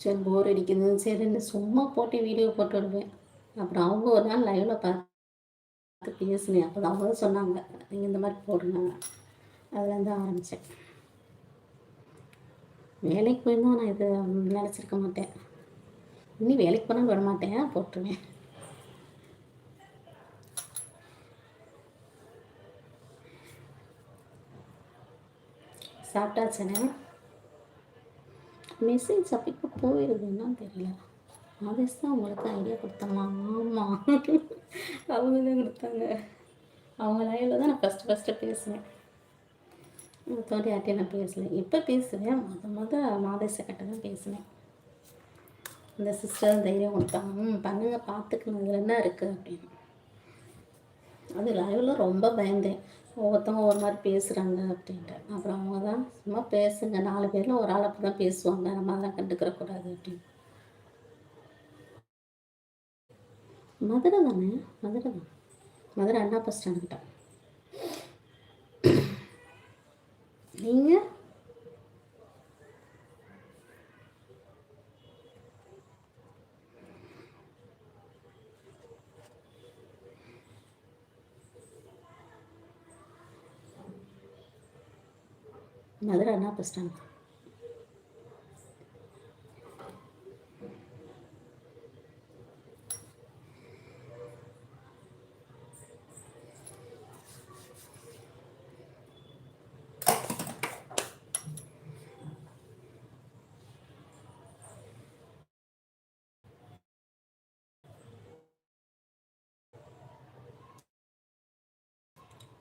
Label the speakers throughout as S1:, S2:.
S1: சரி போர் அடிக்குது சரின்னு சும்மா போட்டு வீடியோ போட்டு விடுவேன். அப்புறம் அவங்க ஒரு நாள் லைவ்ல பார்த்து பேசினேன். அப்போ அவங்க தான் சொன்னாங்க, நீங்கள் இந்த மாதிரி போடுங்க. அதுலேருந்து ஆரம்பித்தேன். வேலைக்கு போயிருந்தால் நான் இது நினச்சிருக்க மாட்டேன். இன்னும் வேலைக்கு போனால் விட மாட்டேன், போட்டுருவேன். சாப்பிட்டாச்சனே. மெசேஜ் அப்போ போயிடுது என்னன்னு தெரியல. ஆதேஷ் தான் உங்களுக்கு ஐடியா கொடுத்தாங்களா? ஆமாம், அவங்க தான் கொடுத்தாங்க. அவங்க லைவில் தான் நான் ஃபஸ்ட்டு பேசுவேன். தோண்டி யார்ட்டையும் நான் பேசலை. இப்போ பேசுவேன். மாதேஷ கிட்ட தான் பேசுவேன். இந்த சிஸ்டர் தைரியம் கொடுத்தாங்க, பண்ணுங்க பார்த்துக்கணும், இதில் என்ன இருக்குது அப்படின்னு. அது லைவில் ரொம்ப பயந்தேன். ஒவ்வொருத்தவங்க ஒரு மாதிரி பேசுகிறாங்க அப்படின்ட்டு. அப்புறம் அவங்க தான் சும்மா பேசுங்க, 4 பேரில் ஒரு ஆள் அப்படி தான் பேசுவாங்க, நம்ம அதெல்லாம் கண்டுக்கிறக்கூடாது அப்படின்னு. மதுரை தானே? மதுரை தான். மதுரை அண்ணா பஸ் ஸ்டாண்டுக்கிட்ட. நீங்கள்? மதுரை அண்ணா பஸ் ஸ்டாண்ட்.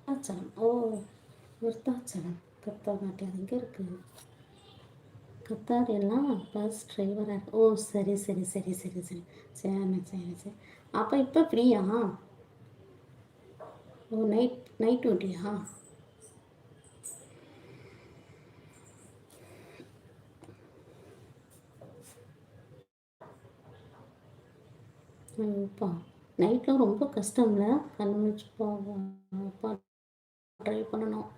S1: விருத்தாச்சலம். ஓ, விருத்தாச்சலம். கத்தார்நாட்டி அது எங்கே இருக்குது? கத்தார் எல்லாம் பஸ் டிரைவராக. ஓ சரி சரி சரி சரி சரி சரிண்ணே சரி சரி. அப்போ இப்போ ஃப்ரீயா? ஓ நைட் டியூட்டியா? இப்போ நைட்டில் ரொம்ப கஷ்டம்ல, கண் முழிச்சு ட்ரை பண்ணணும்.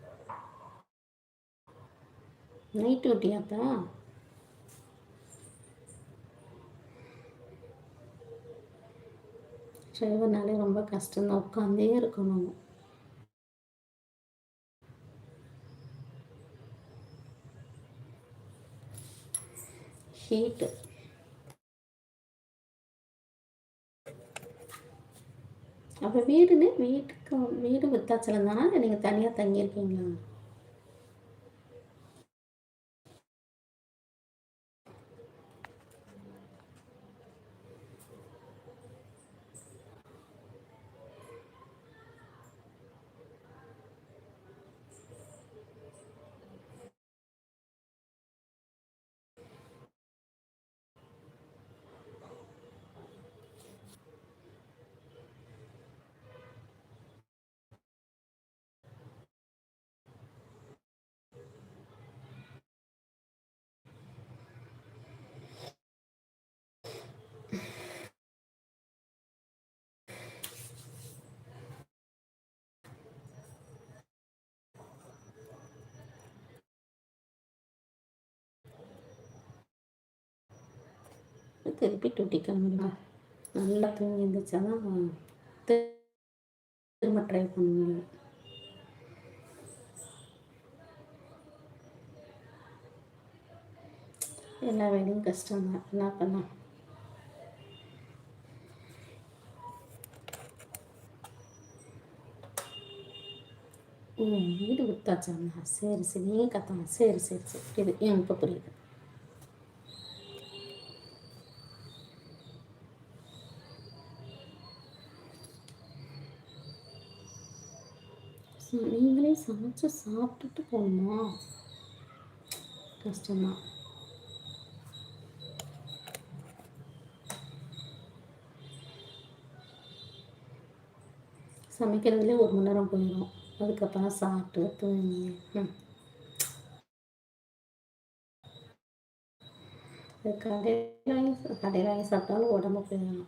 S1: நைட் டியூட்டியா அப்போ? டிரைவர்னாலே ரொம்ப கஷ்டம்தான், உட்காந்தே இருக்கணும். ஹீட்டு. அப்போ வீடு விருத்தாச்சலம் தானா, இல்லை நீங்கள் தனியாக தங்கியிருக்கீங்களா? திருப்பி டியூட்டி கிளம்பிடுங்க. நல்லா தூங்கி இருந்துச்சா தான் திரும்ப ட்ரை பண்ண முடியும். எல்லா வேலையும் கஷ்டம்தான், என்ன பண்ண. வீடு வித்தாச்சாங்க. சரி சரி, நீங்கள் கத்தாங்க. சரி சரி சரி, இது இப்போ புரியுது. நீங்களே சமைச்சு சாப்பிட்டுட்டு போகணுமா? கஷ்டம்தான். சமைக்கிறதுலேயே 1 மணி நேரம் போயிடும். அதுக்கப்புறம் சாப்பிட்டு தூங்கி கடையில் வாங்கி சாப்பிட்டாலும் உடம்பு போயிடும்.